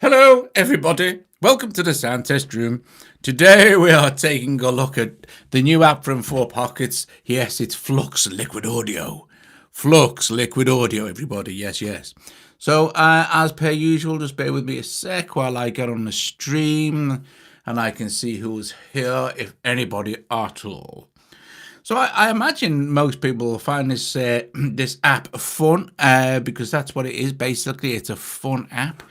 Hello everybody, welcome to the sound test room. Today we are taking a look at the new app from 4Pockets. Yes, it's Flux Liquid Audio. Flux Liquid Audio, everybody, yes. So as per usual, just bear with me a sec while I get on the stream and I can see who's here, if anybody at all. So I imagine most people will find this this app fun because that's what it is. Basically, it's a fun app.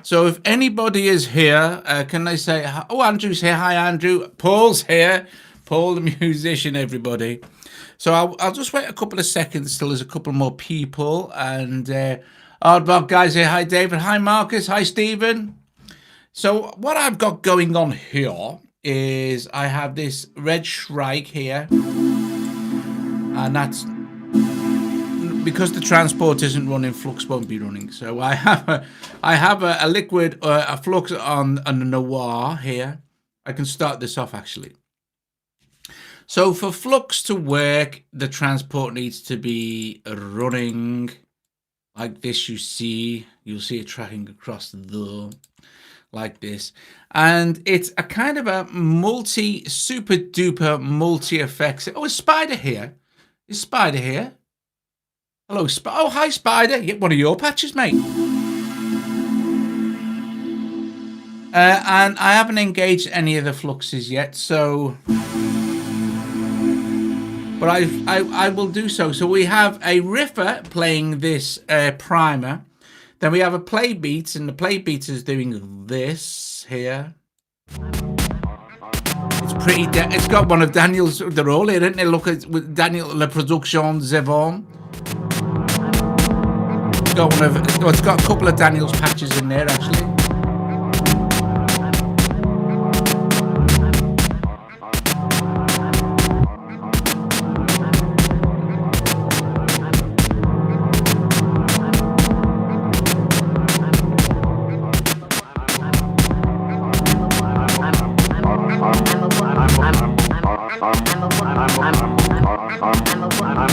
So if anybody is here, can they say, oh, Andrew's here. Hi, Andrew. Paul's here. Paul, the musician, everybody. So I'll just wait a couple of seconds till there's a couple more people. And Aardbog guys here. Hi, David. Hi, Marcus. Hi, Stephen. So what I've got going on here is I have this red Shrike here. And that's because the transport isn't running, Flux won't be running. So I have a liquid, a Flux on a Noir here. I can start this off actually. So for Flux to work, the transport needs to be running like this. You'll see it tracking across there like this. And it's a kind of a super duper multi effects. Oh, is Spider here? Is Spider here? Hello, oh, hi, Spider. Get one of your patches, mate. And I haven't engaged any of the fluxes yet, so... But I will do so. So we have a riffer playing this primer. Then we have a play beats, and the play beats is doing this here. It's pretty... It's got one of Daniel's... They're all here, isn't they? Look at with Daniel, Les Productions Zvon. It's got a couple of Daniel's patches in there actually.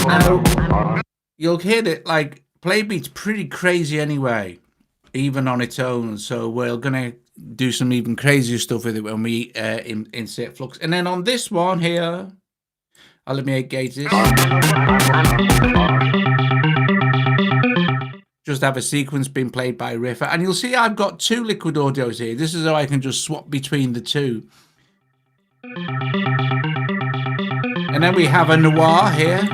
Now, you'll hear it like play beat's pretty crazy anyway, even on its own. So we're gonna do some even crazier stuff with it when we insert Flux. And then on this one here, I'll let me engage this. Just have a sequence being played by a riffer, and you'll see I've got two liquid audios here. This is how I can just swap between the two. And then we have a Noir here.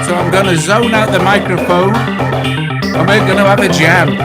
So I'm going to zone out the microphone and we're going to have a jam.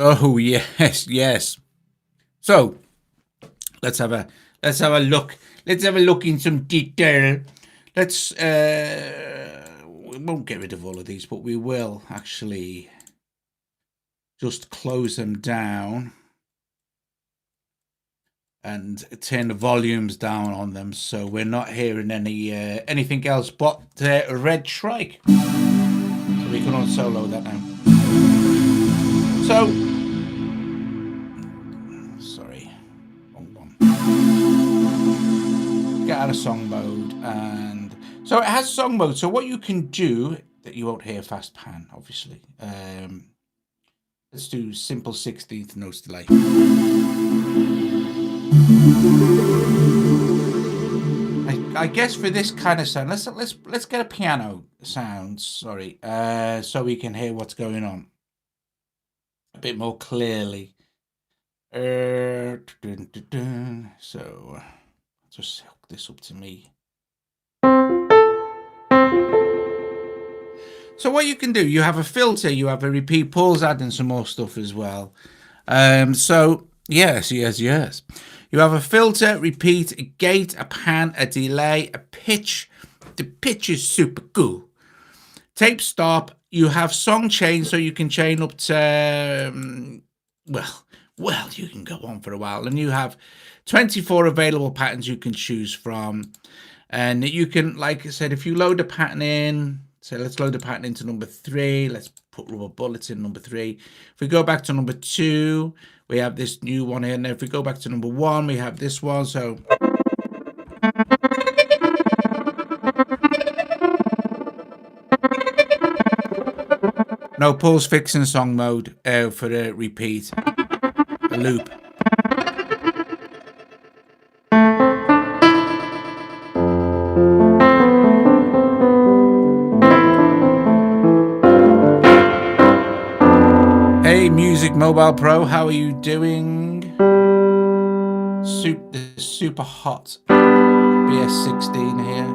Oh yes, yes. So let's have a look. Let's have a look in some detail. Let's we won't get rid of all of these, but we will actually just close them down and turn the volumes down on them, so we're not hearing any anything else but Red Shrike. So we can unsolo that now. So, sorry, wrong one. Get out of song mode, and so it has song mode. So what you can do that you won't hear fast pan, obviously. Let's do simple 16th notes delay. I guess for this kind of sound, let's get a piano sound. Sorry, so we can hear what's going on a bit more clearly. So just hook this up to me. So what you can do, you have a filter, you have a repeat. Paul's adding some more stuff as well. So yes. You have a filter, repeat, a gate, a pan, a delay, a pitch. The pitch is super cool. Tape stop. You have song chain, so you can chain up to well, you can go on for a while, and you have 24 available patterns you can choose from, and you can, like I said, if you load a pattern in. So let's load the pattern into number 3. Let's put rubber bullets in number 3. If we go back to number 2, we have this new one here. And if we go back to number 1, we have this one. So no pause fixing song mode for the repeat, a loop. Hey, Music Mobile Pro, how are you doing? Super hot BS16 here.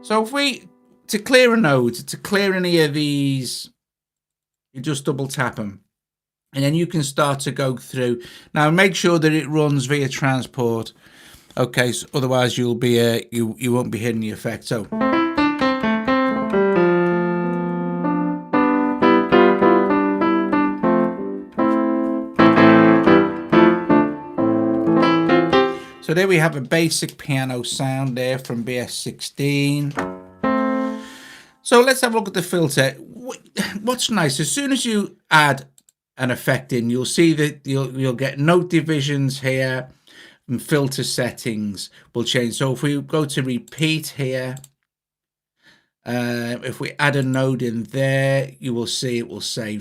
So if we, to clear a node, to clear any of these, you just double tap them. And then you can start to go through. Now make sure that it runs via transport. Okay, so otherwise you'll be you won't be hitting the effect. So So there we have a basic piano sound there from BS16. So let's have a look at the filter. What's nice, as soon as you add an effect in, you'll see that you'll get note divisions here, and filter settings will change. So if we go to repeat here, if we add a node in there, you will see it will say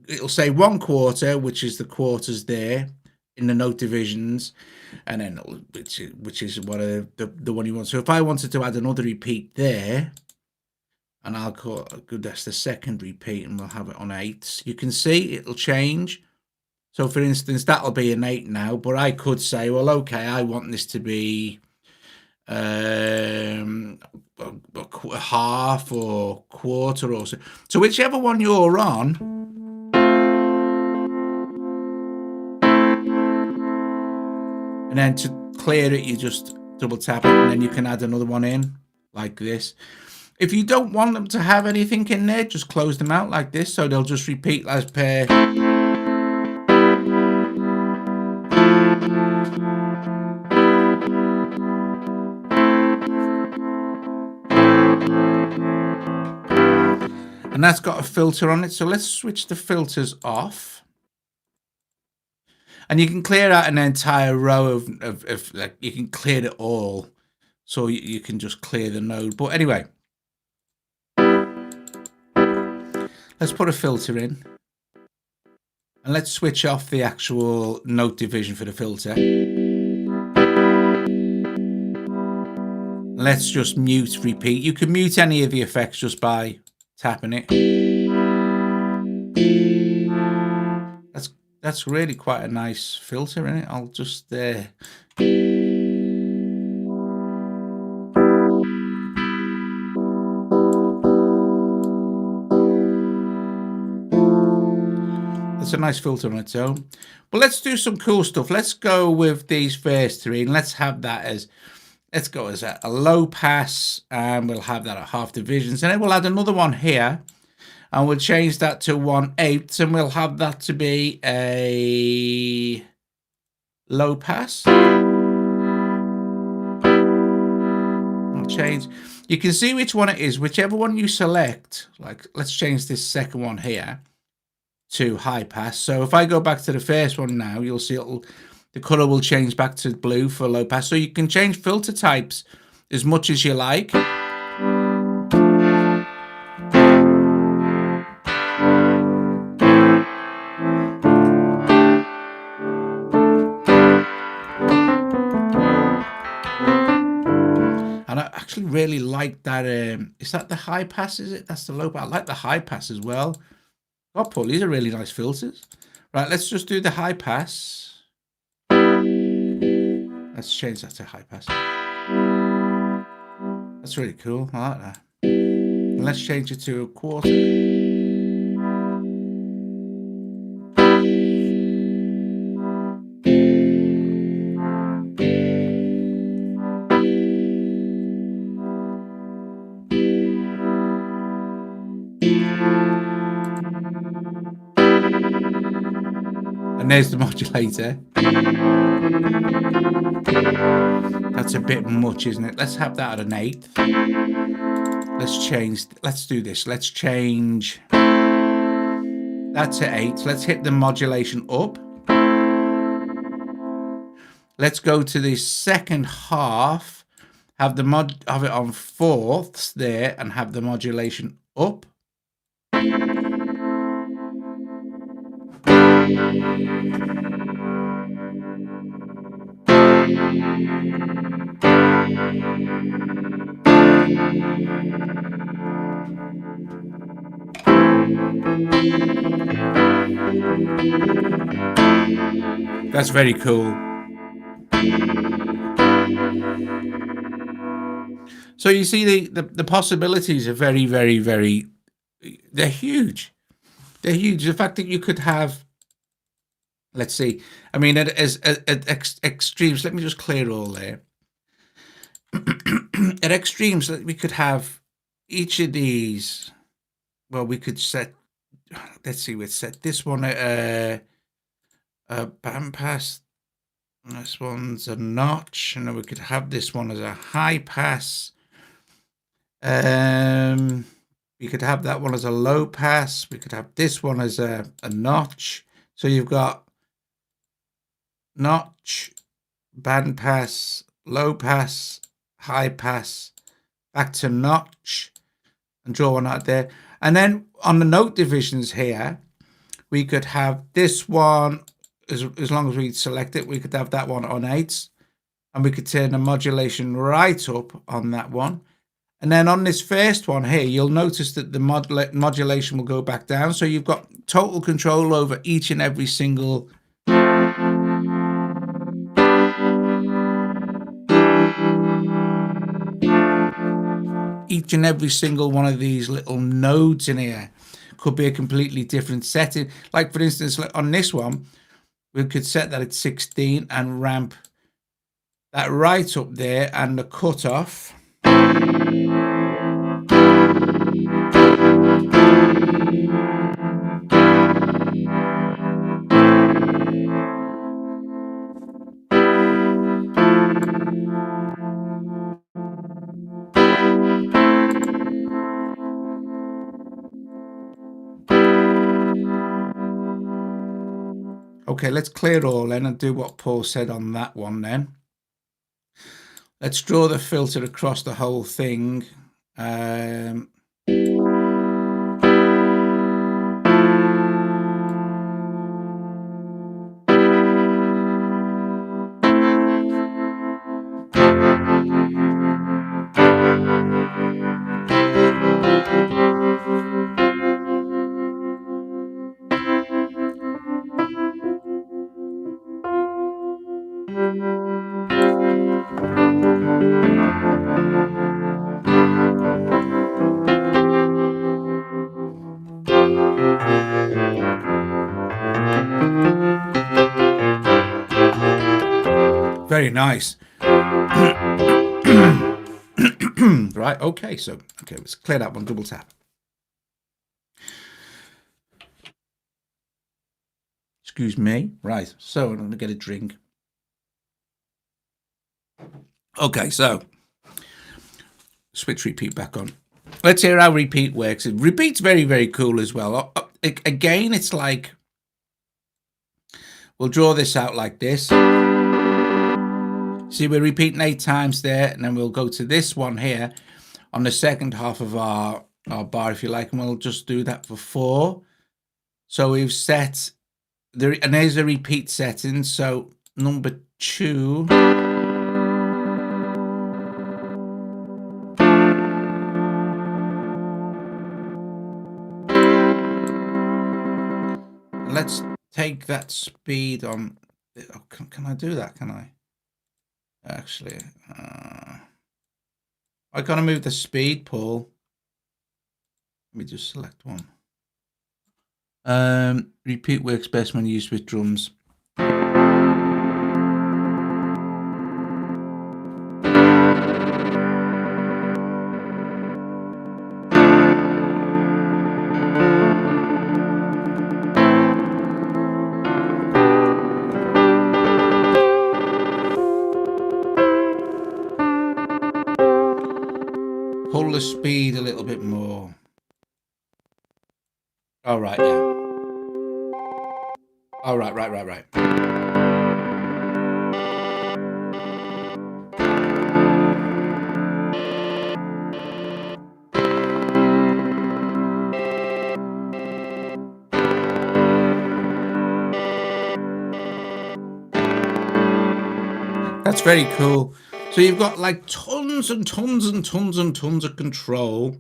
1/4, which is the quarters there in the note divisions, and then which is one of the one you want. So if I wanted to add another repeat there, and I'll call that's the second repeat, and we'll have it on 8. You can see it'll change. So for instance, that'll be an 8 now, but I could say, well, okay, I want this to be a half or quarter or so. So whichever one you're on. And then to clear it, you just double tap it, and then you can add another one in like this. If you don't want them to have anything in there, just close them out like this, so they'll just repeat as per. And that's got a filter on it. So let's switch the filters off. And you can clear out an entire row of like, you can clear it all. So you can just clear the node. But anyway, let's put a filter in. And let's switch off the actual note division for the filter. Let's just mute repeat. You can mute any of the effects just by tapping it. That's really quite a nice filter, isn't it? I'll just That's a nice filter on its own. But let's do some cool stuff. Let's go with these first 3, and let's have that as, let's go as a low pass, and we'll have that at half divisions, and then we'll add another one here. And we'll change that to 1/8, and we'll have that to be a low pass. I'll change. You can see which one it is. Whichever one you select, like let's change this second one here to high pass. So if I go back to the first one now, you'll see the color will change back to blue for low pass. So you can change filter types as much as you like. like that. Is that the high pass? Is it? That's the low pass. I like the high pass as well. Oh, Paul, these are really nice filters. Right, let's just do the high pass. Let's change that to high pass. That's really cool. I like that. And let's change it to a quarter. And there's the modulator. That's a bit much, isn't it? Let's have that at an 8th. Let's do this. Let's change that to 8. Let's hit the modulation up. Let's go to the second half, have it on 4ths there, and have the modulation up. That's very cool. So you see the possibilities are very, very, very, they're huge. They're huge. The fact that you could have, let's see, I mean, at extremes, let me just clear all there. At extremes, we could have each of these. Well, we could set, let's see, we'd set this one at a band pass. This one's a notch, and then we could have this one as a high pass. We could have that one as a low pass. We could have this one as a notch. So you've got notch, band pass, low pass, high pass, back to notch, and draw one out there. And then on the note divisions here, we could have this one, as long as we select it, we could have that one on 8s, and we could turn the modulation right up on that one. And then on this first one here, you'll notice that the modulation will go back down. So you've got total control over each and every single one of these little nodes in here. Could be a completely different setting. Like, for instance, on this one, we could set that at 16 and ramp that right up there, and the cutoff. Okay, let's clear it all in and do what Paul said on that one then. Let's draw the filter across the whole thing. Very nice. Right, okay, so, okay, let's clear that one, double tap. Excuse me. Right, so I'm going to get a drink. Okay, so, switch repeat back on. Let's hear how repeat works. Repeat's very, very cool as well. Again, it's like, we'll draw this out like this. See, we're repeating 8 times there, and then we'll go to this one here on the second half of our bar, if you like, and we'll just do that for 4. So we've set, and there's a repeat setting, so number 2. let's take that speed on. Oh, can I do that? Can I? Actually, I gotta move the speed, Paul. Let me just select one. Repeat works best when used with drums. Pull the speed a little bit more. All right, yeah. All right, right. That's very cool. So you've got like tons and tons and tons and tons of control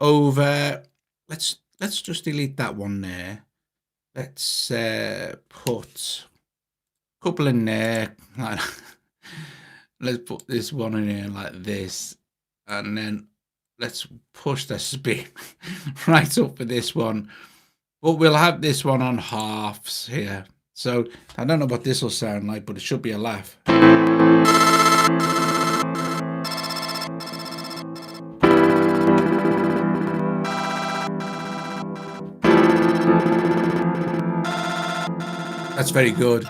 over. Let's just delete that one there. Let's put a couple in there. Let's put this one in here like this, and then let's push the speed right up for this one. But we'll have this one on halves here. So I don't know what this will sound like, but it should be a laugh. That's very good.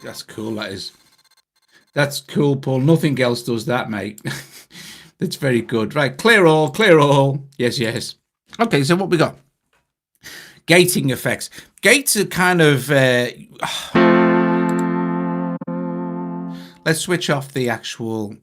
That's cool, that is. That's cool, Paul. Nothing else does that, mate. That's very good. Right, clear all, clear all. Yes, yes. Okay, so what we got? Gating effects. Gates are kind of... let's switch off the actual...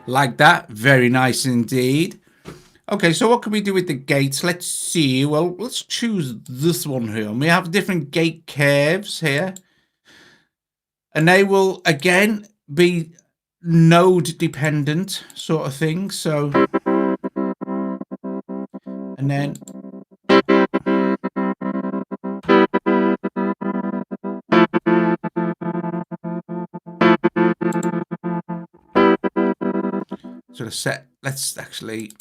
like that. Very nice indeed. Okay, so what can we do with the gates? Let's see. Well, let's choose this one here. And we have different gate curves here. And they will, again, be node dependent sort of thing. So, and then... sort of set, let's actually...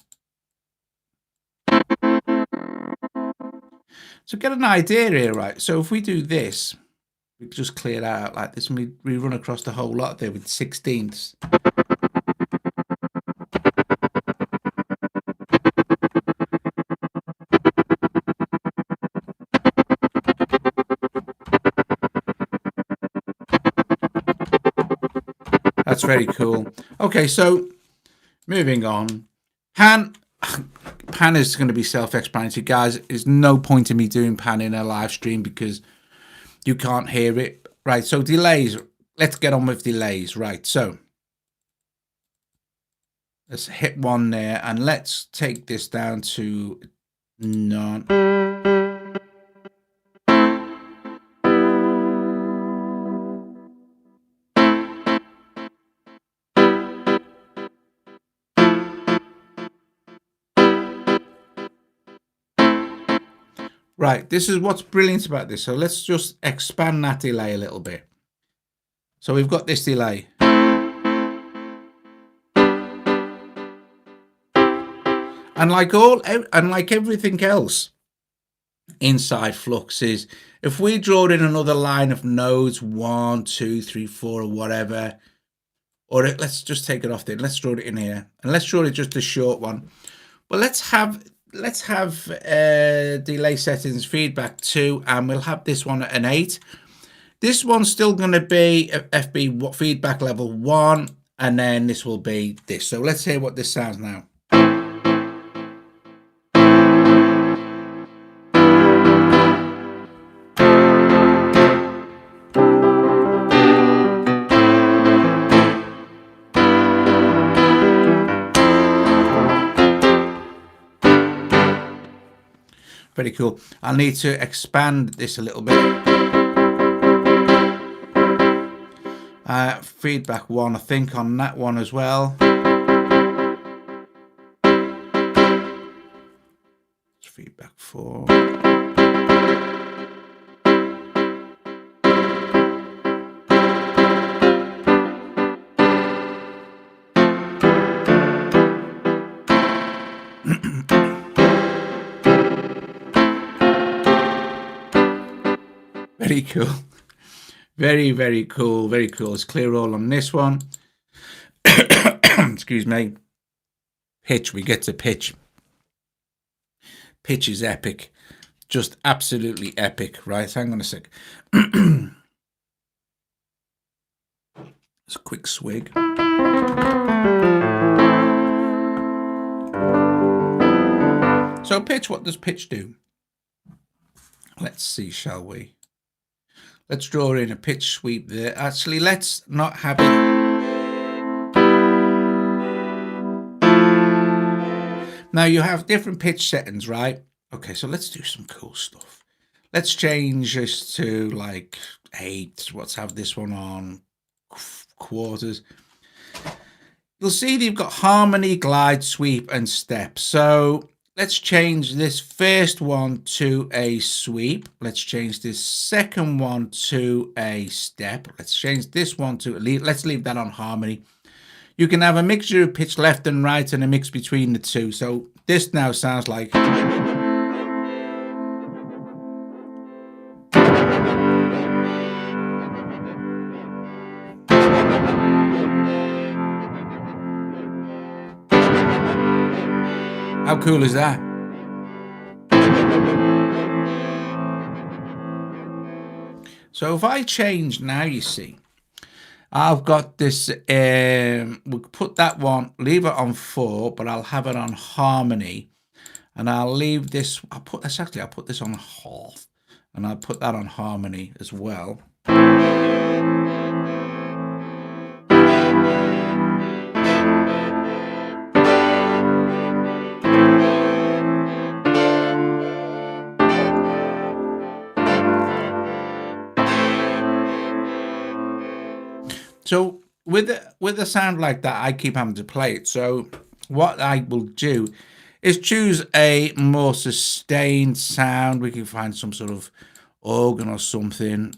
So get an idea here, right? So if we do this, we just clear that out like this, and we run across the whole lot there with 16ths. That's very cool. Okay, so moving on. Pan is going to be self-explanatory, guys. There's no point in me doing pan in a live stream because you can't hear it. Right, so delays. Let's get on with delays. Right, so let's hit one there, and let's take this down to none. Right, this is what's brilliant about this. So let's just expand that delay a little bit. So we've got this delay. And like everything else inside Flux is, if we draw in another line of nodes, 1, 2, 3, 4, or whatever, or let's just take it off there. Let's draw it in here, and let's draw it just a short one. But let's have let's have delay settings feedback 2, and we'll have this one at an 8. This one's still going to be FB feedback level 1, and then this will be this. So let's hear what this sounds now. Very cool. I'll need to expand this a little bit. Feedback 1, I think, on that one as well. It's feedback 4. Very cool. Very, very cool. Very cool. It's clear all on this one. Excuse me. Pitch. We get to pitch. Pitch is epic. Just absolutely epic. Right. Hang on a sec. It's a quick swig. So pitch, what does pitch do? Let's see, shall we? Let's draw in a pitch sweep there. Actually, let's not have it. Now you have different pitch settings, right? Okay, so let's do some cool stuff. Let's change this to like 8. Let's have this one on quarters. You'll see they've got harmony, glide, sweep, and step. So let's change this first one to a sweep. Let's change this second one to a step. Let's change this one to let's leave that on harmony. You can have a mixture of pitch left and right and a mix between the two. So this now sounds like. How cool is that? So if I change now, you see, I've got this, we'll put that one, leave it on 4, but I'll have it on harmony. And I'll leave this, I'll put this on half. And I'll put that on harmony as well. So with a sound like that, I keep having to play it. So what I will do is choose a more sustained sound. We can find some sort of organ or something.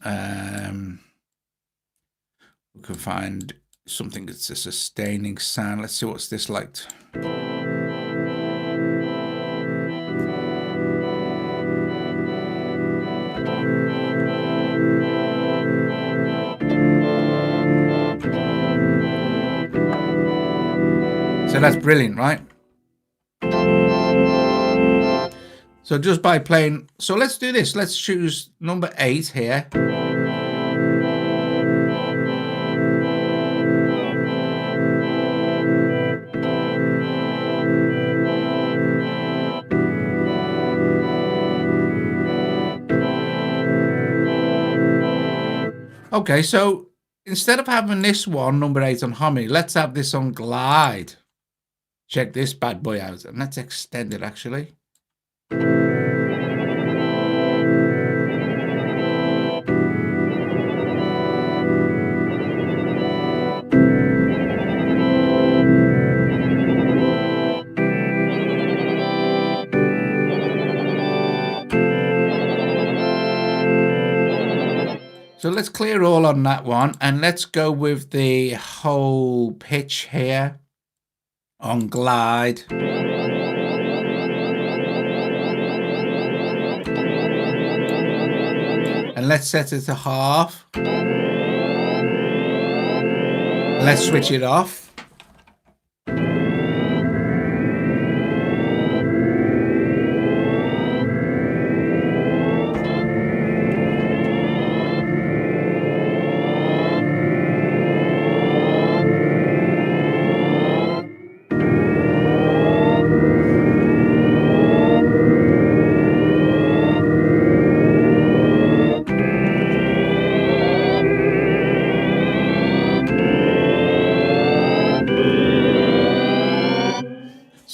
We can find something that's a sustaining sound. Let's see what's this like. So that's brilliant, right? So just by playing, so let's do this. Let's choose number 8 here. Okay, so instead of having this one, number 8 on harmony, let's have this on glide. Check this bad boy out, and let's extend it actually. So let's clear all on that one, and let's go with the whole pitch here on glide. And let's set it to half. Let's switch it off.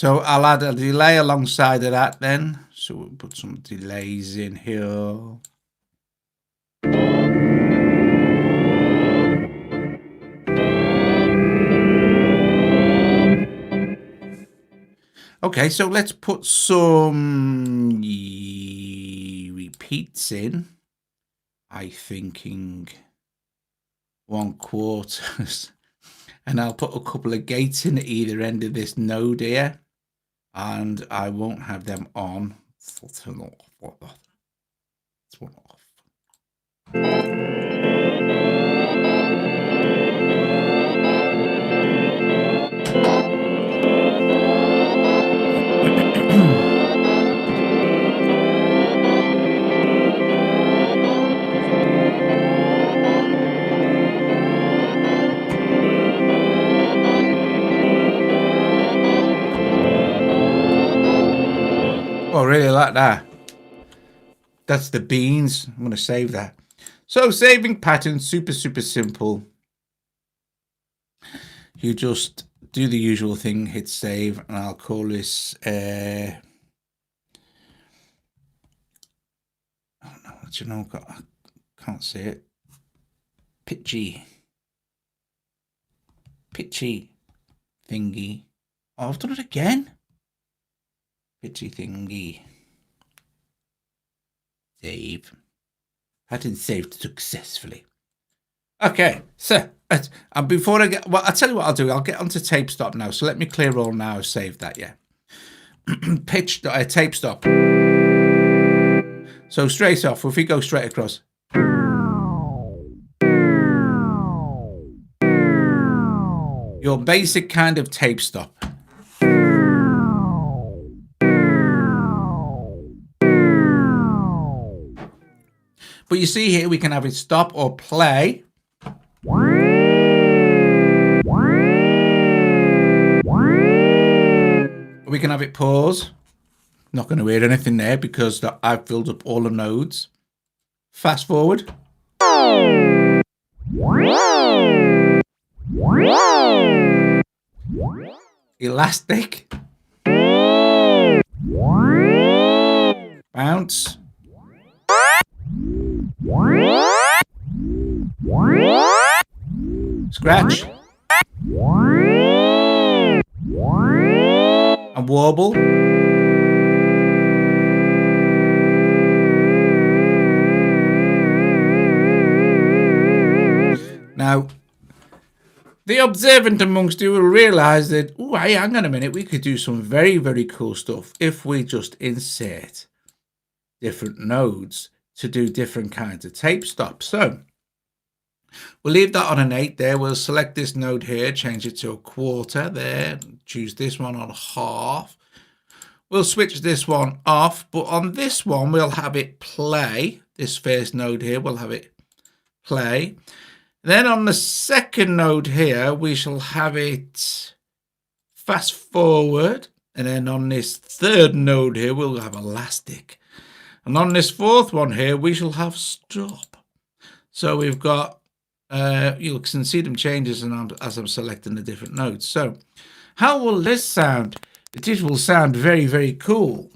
So I'll add a delay alongside of that then. So we'll put some delays in here. Okay, so let's put some repeats in. I thinking 1/4, and I'll put a couple of gates in at either end of this node here, and I won't have them on. Turn off. This one off. Oh, I really like that. That's the beans. I'm going to save that. So saving patterns, super simple. You just do the usual thing, hit save, and I'll call this I don't know what you know, I can't say it. Pitchy thingy. Oh, I've done it again. Pitchy thingy. Save. Pattern saved successfully. Okay, so and before I get, well, I'll tell you what I'll do. I'll get onto tape stop now. So let me clear all now. I've saved that, yeah. Pitch tape stop. So straight off, if we go straight across. Your basic kind of tape stop. But you see here, we can have it stop or play. We can have it pause. Not going to hear anything there because I've filled up all the nodes. Fast forward. Elastic. Bounce. Scratch. And warble. Now, the observant amongst you will realize that, oh, hey, hang on a minute, we could do some very cool stuff if we just insert different nodes to do different kinds of tape stops. So we'll leave that on an 8 there. We'll select this node here, change it to a 1/4 there, choose this one on 1/2. We'll switch this one off, but on this one, we'll have it play. This first node here, we'll have it play. Then on the second node here, we shall have it fast forward. And then on this third node here, we'll have elastic. And on this fourth one here, we shall have stop. So we've got, you can see them changes as I'm selecting the different nodes. So how will this sound? It will sound very cool.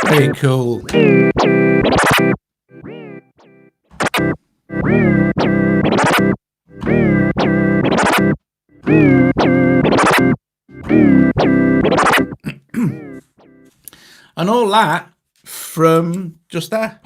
Very cool. And all that from just that.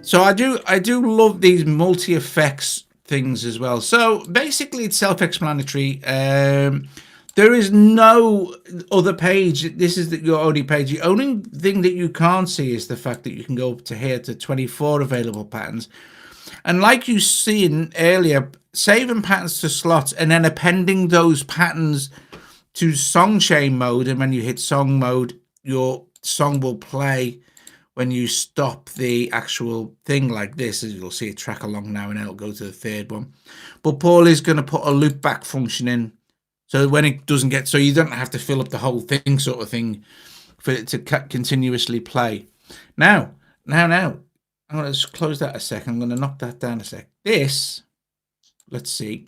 So I do love these multi effects things as well. So basically, it's self-explanatory. There is no other page. This is your only page. The only thing that you can't see is the fact that you can go up to here to 24 available patterns. And like you seen earlier, saving patterns to slots and then appending those patterns to song chain mode. And when you hit song mode, your song will play when you stop the actual thing like this. As you'll see it track along now, and it'll go to the third one. But Paul is going to put a loop back function in. So when it doesn't get, so you don't have to fill up the whole thing sort of thing for it to continuously play. Now, I'm going to just close that a second. I'm going to knock that down a sec. This, let's see.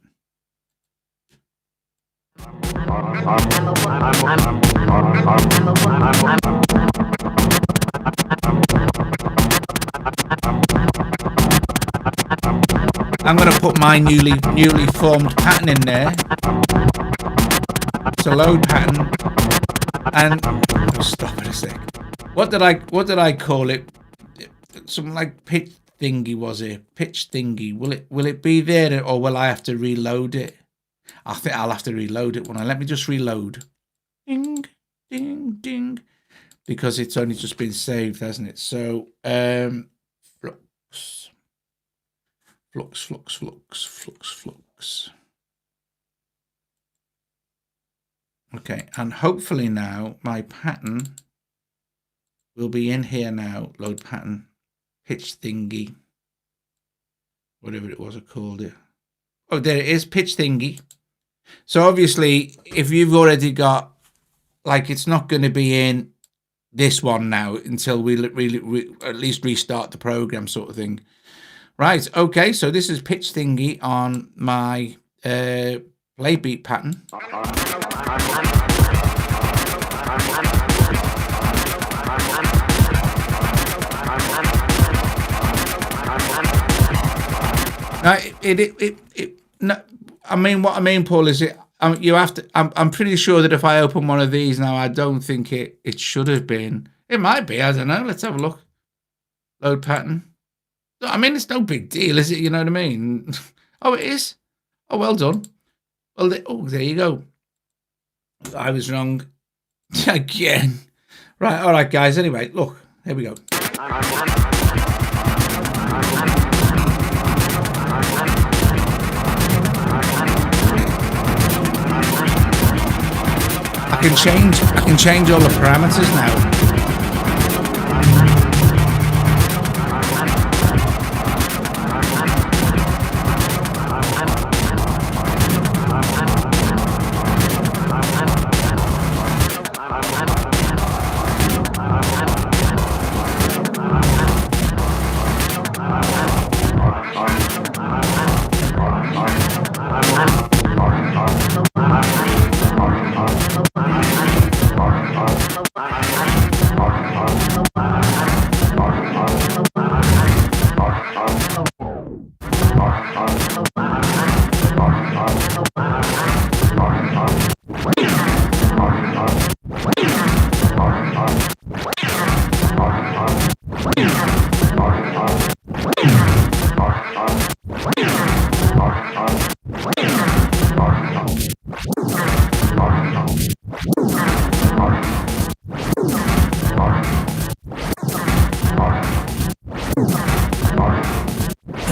I'm going to put my newly formed pattern in there. It's a load pattern, and I'll stop it a sec. What did I call it? Something like pitch thingy, was it? Pitch thingy. Will it be there, or will I have to reload it? I think I'll have to reload it. Let me just reload. Ding, ding, ding. Because it's only just been saved, hasn't it? So flux. Okay, and hopefully now my pattern will be in here now. Load pattern, pitch thingy, whatever it was I called it. Oh, there it is, pitch thingy. So obviously, if you've already got, like, it's not going to be in this one now until we really at least restart the program, sort of thing. Right, okay, so this is pitch thingy on my play beat pattern. Now, no, I mean, what I mean, Paul, is you have to. I'm pretty sure that if I open one of these now, I don't think it should have been. It might be. I don't know. Let's have a look. Load pattern. I mean, it's no big deal, is it? You know what I mean? Oh, it is. Oh, well done. Well, there you go. I was wrong again. Right. All right, guys. Anyway, look. Here we go. I can change all the parameters now.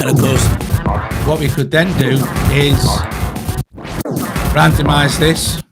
And of course, what we could then do is randomize this.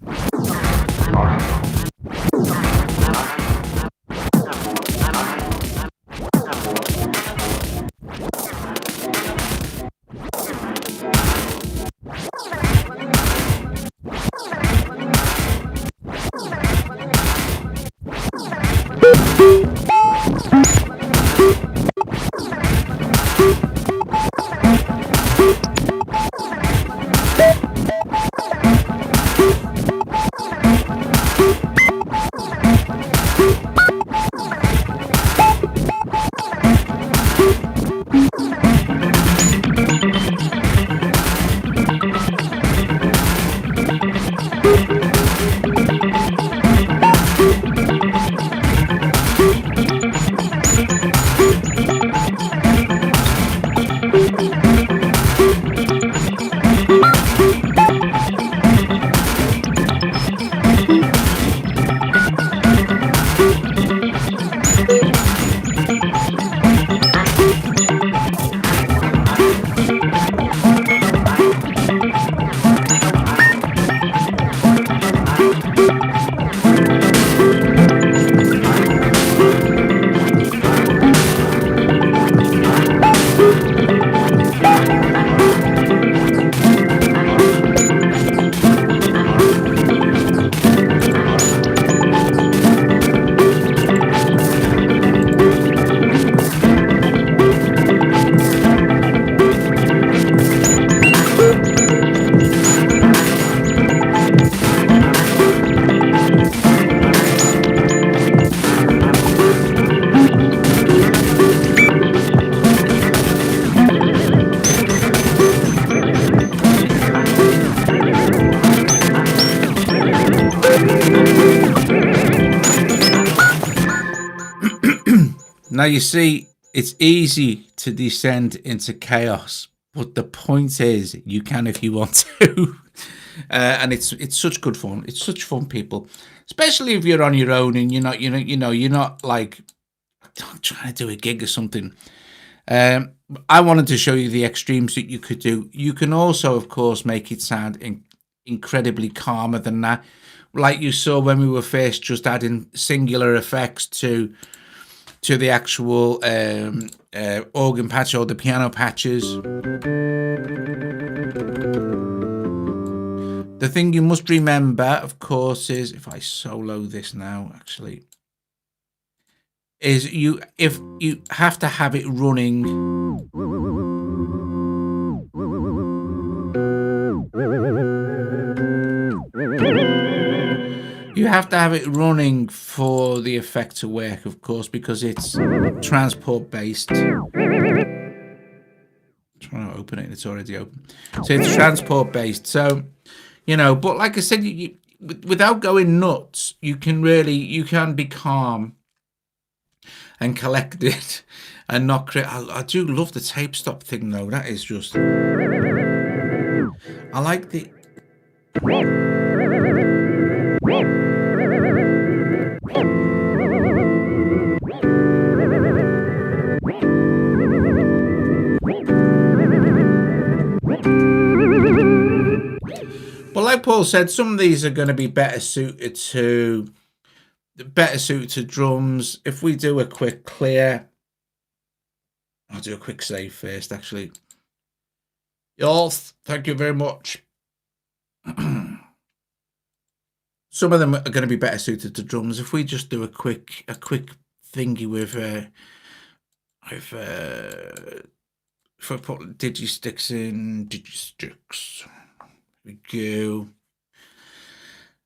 Now you see, it's easy to descend into chaos, but the point is, you can if you want to. And it's such good fun. It's such fun, people, especially if you're on your own and you're not like trying to do a gig or something. I wanted to show you the extremes that you could do. You can also, of course, make it sound incredibly calmer than that, like you saw when we were first just adding singular effects to the actual organ patch or the piano patches. The thing you must remember, of course, is if I solo this now, actually, is you have to have it running. You have to have it running for the effect to work, of course, because it's transport based. I'm trying to open it, it's already open. So it's transport based. So, but like I said, without going nuts, you can be calm and collected and not create. I do love the tape stop thing though. That is just, I like the. But like Paul said, some of these are going to be better suited to drums. If we do a quick clear, I'll do a quick save first, actually. Yes, thank you very much. Some of them are going to be better suited to drums. If we just do a quick thingy with if I put Digisticks in, Digisticks, we go.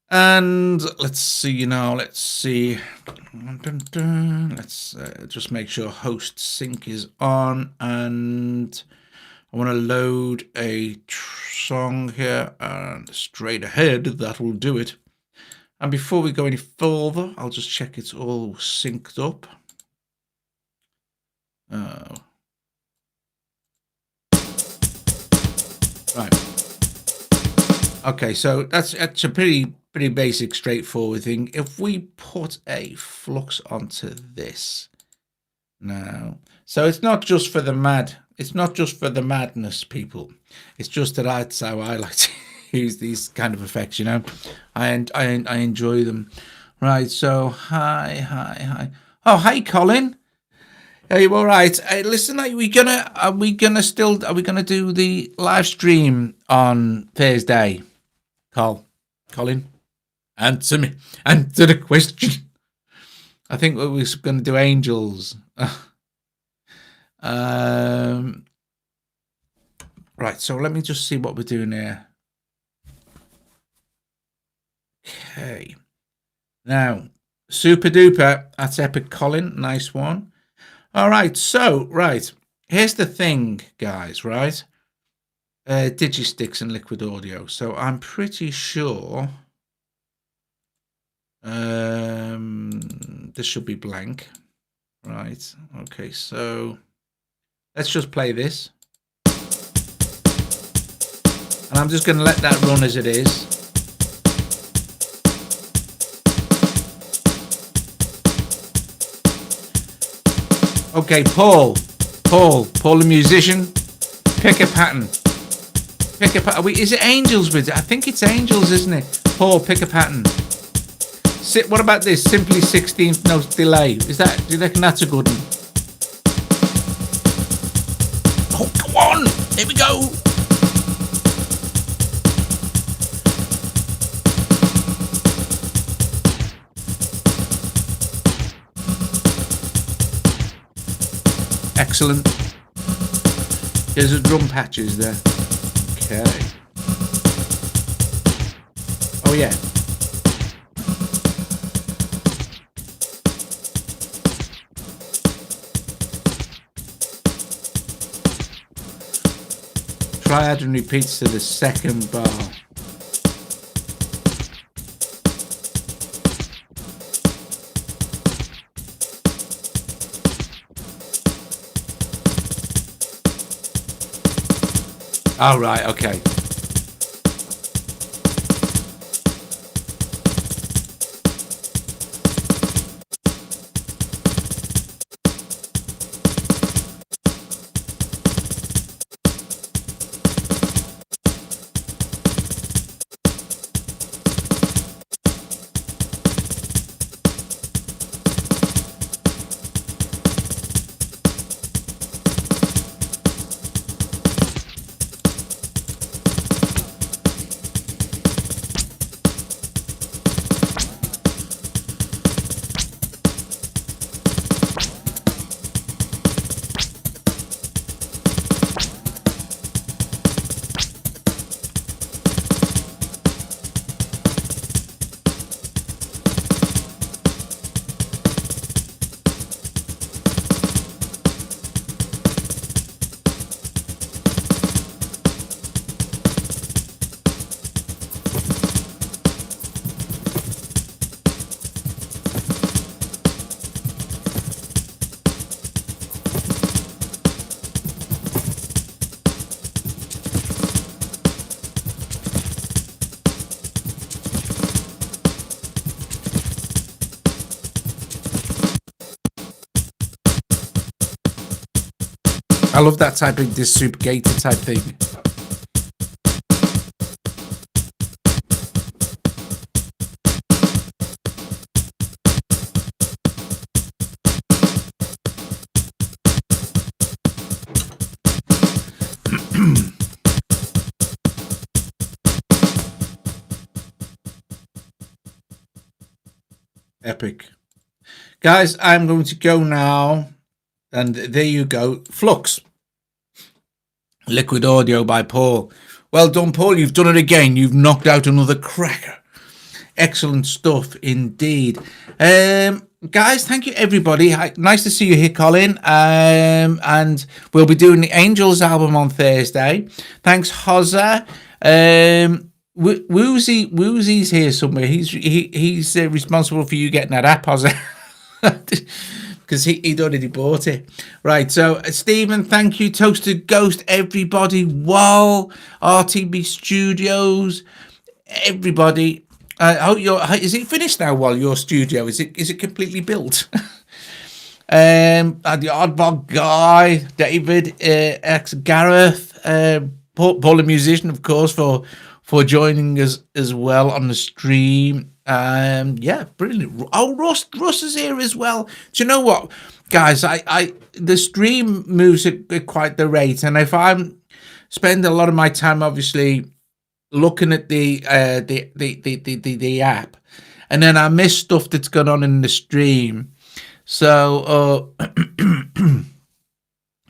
And let's see now. Let's see. Let's just make sure host sync is on, and I want to load a song here, and straight ahead that will do it. And before we go any further, I'll just check it's all synced up. Right. Okay, so that's a pretty basic, straightforward thing. If we put a flux onto this now, so it's not just for the madness, people. It's just that that's how I like to use these kind of effects, I enjoy them. Right, so hi. Oh, hey, Colin. Are you all right? Hey, listen, are we gonna do the live stream on Thursday? Colin, answer the question. I think we were going to do angels. Right, so let me just see what we're doing here. Okay. Now, super duper. That's epic, Colin. Nice one. All right. So, here's the thing, guys. Right. Digisticks and Liquid Audio. So I'm pretty sure this should be blank. Right. Okay. So let's just play this. And I'm just going to let that run as it is. Okay, Paul, the musician, pick a pattern. Is it angels with it? I think it's angels, isn't it? Paul, pick a pattern. What about this? Simply 16th note delay. Do you reckon that's a good one? Oh, come on! Here we go! Excellent. There's a drum patches there. Okay. Oh yeah. Triad and repeats to the second bar. All right, okay. I love that type of this super gated type thing. Epic. Guys, I'm going to go now. And there you go. Flux. Liquid Audio by Paul. Well done, Paul. You've done it again. You've knocked out another cracker. Excellent stuff indeed. Guys, thank you, everybody. Nice to see you here, Colin. And we'll be doing the Angels album on Thursday. Thanks, Hozza. Woozy's here somewhere. He's responsible for you getting that app, Hozza. Because he'd already bought it. Right, so Stephen, thank you. Toasted Ghost, everybody. Wall, RTB Studios, everybody. Is it finished now, Wall, your studio? Is it completely built? The Oddball Guy, David, ex Gareth, Paul the musician, of course, for joining us as well on the stream. Yeah, brilliant. Oh, Russ is here as well. Do you know what, guys? The stream moves at quite the rate, and if I'm spend a lot of my time, obviously, looking at the app, and then I miss stuff that's going on in the stream. So,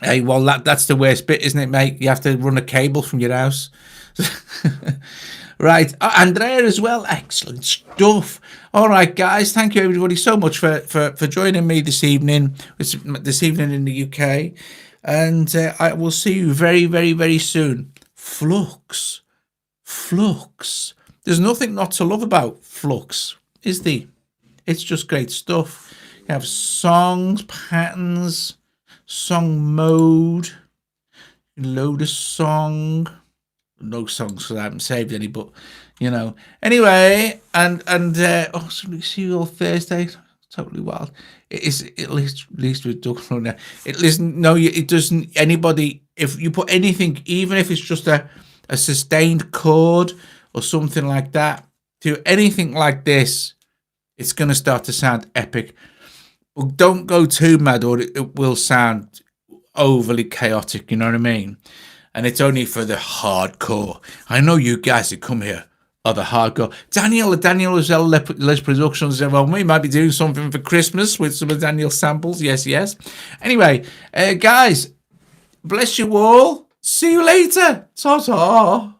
hey, well, that's the worst bit, isn't it, mate? You have to run a cable from your house. Right, Andrea as well. Excellent stuff. All right, guys. Thank you, everybody, so much for joining me this evening. This evening in the UK, and I will see you very, very, very soon. Flux. There's nothing not to love about Flux, is there? It's just great stuff. You have songs, patterns, song mode, load a song. No songs because I haven't saved any, but you know. Anyway, and so we see you all Thursday. Totally wild. It is at least with Doug Runner. It doesn't. Anybody, if you put anything, even if it's just a sustained chord or something like that, to anything like this, it's going to start to sound epic. But don't go too mad, or it will sound overly chaotic. You know what I mean? And it's only for the hardcore. I know you guys that come here are the hardcore. Daniel as well, Les Productions Zvon. We might be doing something for Christmas with some of Daniel's samples. Yes. Anyway, guys, bless you all. See you later. Ta-ta.